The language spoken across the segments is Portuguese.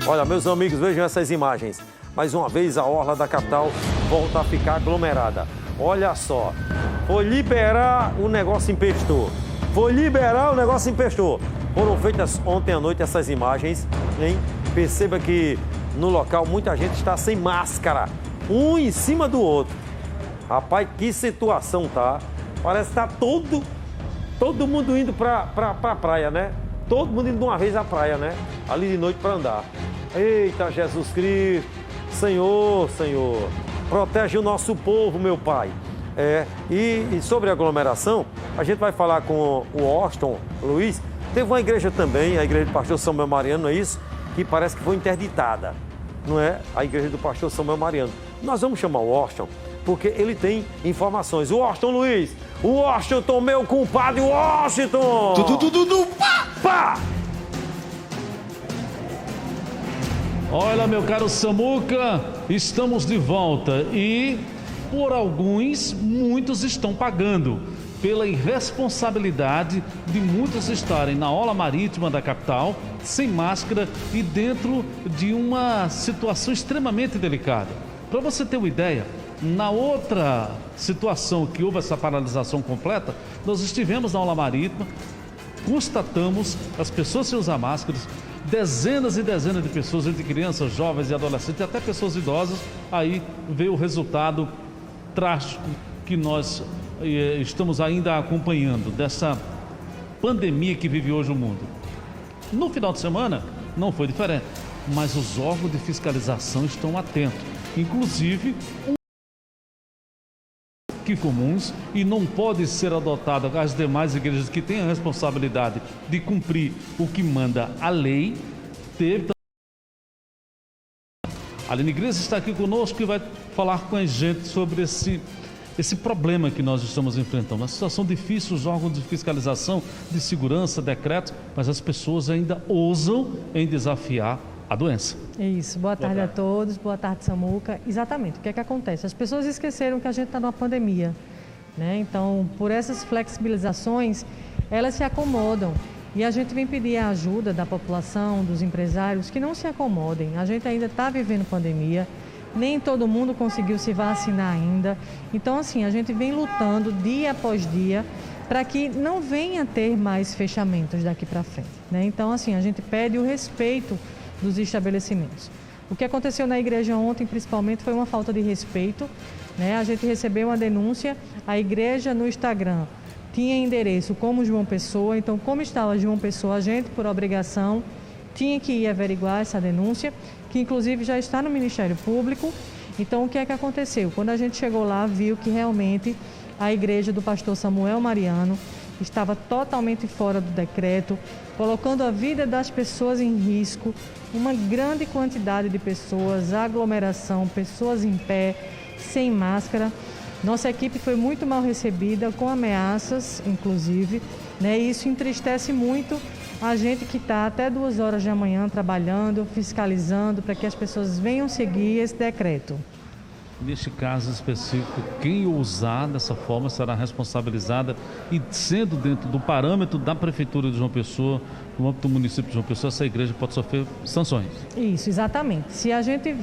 Olha, meus amigos, vejam essas imagens. Mais uma vez, a orla da capital volta a ficar aglomerada. Olha só, foi liberar, o negócio empestou. Foram feitas ontem à noite essas imagens, hein? Perceba que no local muita gente está sem máscara, um em cima do outro. Rapaz, que situação, tá? Parece que tá todo mundo indo pra praia, né? Todo mundo indo de uma vez à praia, né? Ali de noite para andar. Eita, Jesus Cristo, Senhor, protege o nosso povo, meu Pai. E sobre a aglomeração, a gente vai falar com o Austin Luiz. Teve uma igreja também, a igreja do pastor Samuel Mariano, não é isso? Que parece que foi interditada, não é? A igreja do pastor Samuel Mariano. Nós vamos chamar o Austin, porque ele tem informações. O Austin Luiz, o Washington, meu compadre, o Washington! Pá! Olha, meu caro Samuca, estamos de volta e por muitos estão pagando pela irresponsabilidade de muitos estarem na orla marítima da capital, sem máscara e dentro de uma situação extremamente delicada. Para você ter uma ideia, na outra situação que houve essa paralisação completa, nós estivemos na orla marítima, constatamos as pessoas sem usar máscaras, dezenas e dezenas de pessoas, entre crianças, jovens e adolescentes, e até pessoas idosas. Aí veio o resultado trágico que nós estamos ainda acompanhando dessa pandemia que vive hoje o mundo. No final de semana não foi diferente, mas os órgãos de fiscalização estão atentos, inclusive que comuns, e não pode ser adotada as demais igrejas que têm a responsabilidade de cumprir o que manda a lei. A Aline Gris está aqui conosco e vai falar com a gente sobre esse problema que nós estamos enfrentando. Uma situação difícil, os órgãos de fiscalização, de segurança, decretos, mas as pessoas ainda ousam em desafiar a doença. Isso, boa tarde a todos, boa tarde, Samuca. Exatamente, o que é que acontece? As pessoas esqueceram que a gente está numa pandemia, né? Então, por essas flexibilizações, elas se acomodam. E a gente vem pedir a ajuda da população, dos empresários, que não se acomodem. A gente ainda está vivendo pandemia, nem todo mundo conseguiu se vacinar ainda. Então, assim, a gente vem lutando dia após dia para que não venha ter mais fechamentos daqui para frente, né? Então, assim, a gente pede o respeito dos estabelecimentos. O que aconteceu na igreja ontem, principalmente, foi uma falta de respeito, né? A gente recebeu uma denúncia, a igreja no Instagram tinha endereço como João Pessoa, então como estava João Pessoa, a gente, por obrigação, tinha que ir averiguar essa denúncia, que inclusive já está no Ministério Público. Então, o que é que aconteceu? Quando a gente chegou lá, viu que realmente a igreja do pastor Samuel Mariano estava totalmente fora do decreto, colocando a vida das pessoas em risco, uma grande quantidade de pessoas, aglomeração, pessoas em pé, sem máscara. Nossa equipe foi muito mal recebida, com ameaças, inclusive, né? E isso entristece muito a gente que está até 2 horas da manhã trabalhando, fiscalizando, para que as pessoas venham seguir esse decreto. Neste caso específico, quem ousar dessa forma será responsabilizada, e sendo dentro do parâmetro da Prefeitura de João Pessoa, no âmbito do município de João Pessoa, essa igreja pode sofrer sanções. Isso, exatamente. Se a gente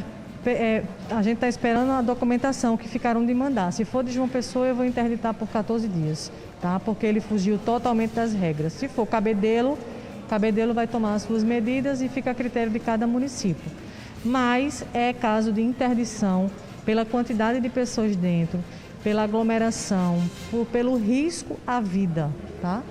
está esperando a documentação que ficaram de mandar. Se for de João Pessoa, eu vou interditar por 14 dias, tá? Porque ele fugiu totalmente das regras. Se for Cabedelo vai tomar as suas medidas e fica a critério de cada município. Mas é caso de interdição pela quantidade de pessoas dentro, pela aglomeração, pelo risco à vida, tá?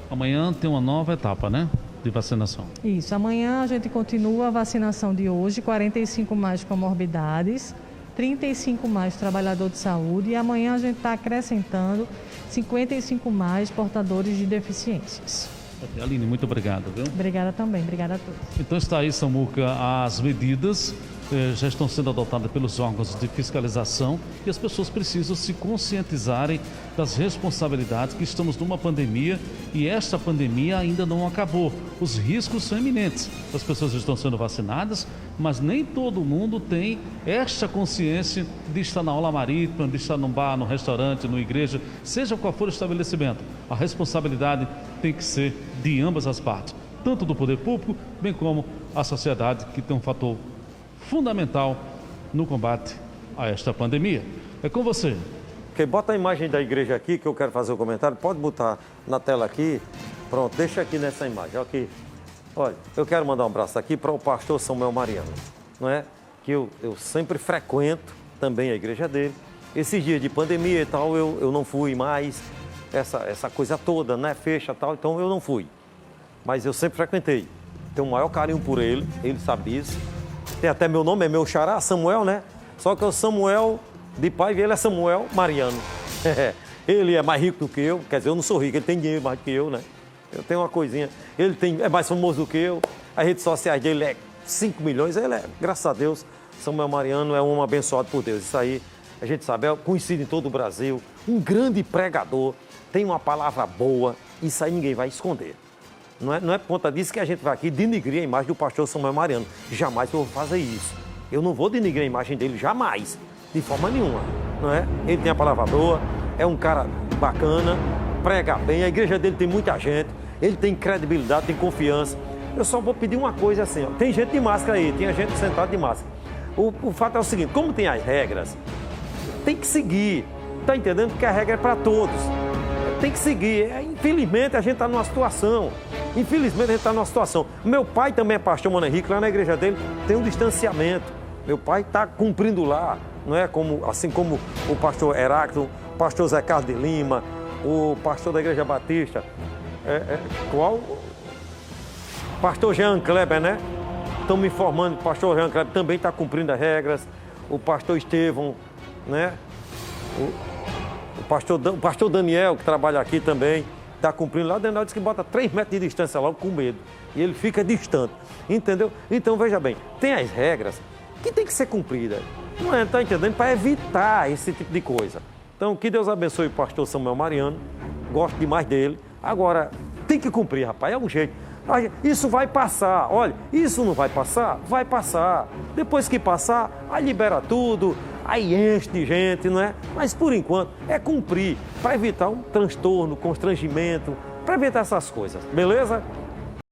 Amanhã tem uma nova etapa, né? De vacinação. Isso, amanhã a gente continua a vacinação de hoje, 45 mais comorbidades, 35 mais trabalhador de saúde, e amanhã a gente está acrescentando 55 mais portadores de deficiências. Aline, muito obrigado, viu? Obrigada também, obrigada a todos. Então está aí, Samuca, as medidas já estão sendo adotadas pelos órgãos de fiscalização, e as pessoas precisam se conscientizarem das responsabilidades, que estamos numa pandemia e esta pandemia ainda não acabou. Os riscos são iminentes. As pessoas estão sendo vacinadas, mas nem todo mundo tem esta consciência de estar na aula marítima, de estar num bar, no restaurante, numa igreja, seja qual for o estabelecimento. A responsabilidade tem que ser de ambas as partes. tanto do poder público, bem como a sociedade, que tem um fator fundamental no combate a esta pandemia. É com você. Ok, bota a imagem da igreja aqui, que eu quero fazer o comentário. Pode botar na tela aqui. Pronto, deixa aqui nessa imagem. Aqui. Olha, eu quero mandar um abraço aqui para o pastor Samuel Mariano, não é? Que eu sempre frequento também a igreja dele. Esses dias de pandemia e tal, eu não fui mais. Essa coisa toda, né? Fecha e tal, então eu não fui. Mas eu sempre frequentei. Tenho o maior carinho por ele sabe disso. Tem até meu nome, é meu xará, Samuel, né? Só que é o Samuel de pai e ele é Samuel Mariano. Ele é mais rico do que eu, quer dizer, eu não sou rico, ele tem dinheiro mais do que eu, né? Eu tenho uma coisinha, é mais famoso do que eu, as redes sociais dele é 5 milhões, ele é, graças a Deus, Samuel Mariano é um abençoado por Deus. Isso aí, a gente sabe, é conhecido em todo o Brasil, um grande pregador, tem uma palavra boa, isso aí ninguém vai esconder. Não é por conta disso que a gente vai aqui denigrir a imagem do pastor Samuel Mariano. Jamais eu vou fazer isso. Eu não vou denigrir a imagem dele, jamais, de forma nenhuma, não é? Ele tem a palavra boa, é um cara bacana, prega bem, a igreja dele tem muita gente, ele tem credibilidade, tem confiança. Eu só vou pedir uma coisa assim, ó. Tem gente de máscara aí, tem gente sentada de máscara. O fato é o seguinte, como tem as regras, tem que seguir, tá entendendo? Porque a regra é para todos. Tem que seguir. Infelizmente a gente está numa situação. Meu pai também é pastor Mano Henrique, lá na igreja dele tem um distanciamento. Meu pai está cumprindo lá, não é? Assim como o pastor Heráclito, o pastor Zé Carlos de Lima, o pastor da Igreja Batista, qual? Pastor Jean Kleber, né? Estão me informando que o pastor Jean Kleber também está cumprindo as regras. O pastor Estevão, né? O pastor Daniel, que trabalha aqui também, está cumprindo. Lá o Daniel diz que bota 3 metros de distância logo com medo. E ele fica distante, entendeu? Então, veja bem, tem as regras que tem que ser cumpridas. Não é, tá entendendo? Para evitar esse tipo de coisa. Então, que Deus abençoe o pastor Samuel Mariano. Gosto demais dele. Agora, tem que cumprir, rapaz, é um jeito. Isso vai passar. Olha, isso não vai passar? Vai passar. Depois que passar, aí libera tudo, aí enche de gente, não é? Mas, por enquanto, é cumprir, para evitar um transtorno, constrangimento, para evitar essas coisas. Beleza?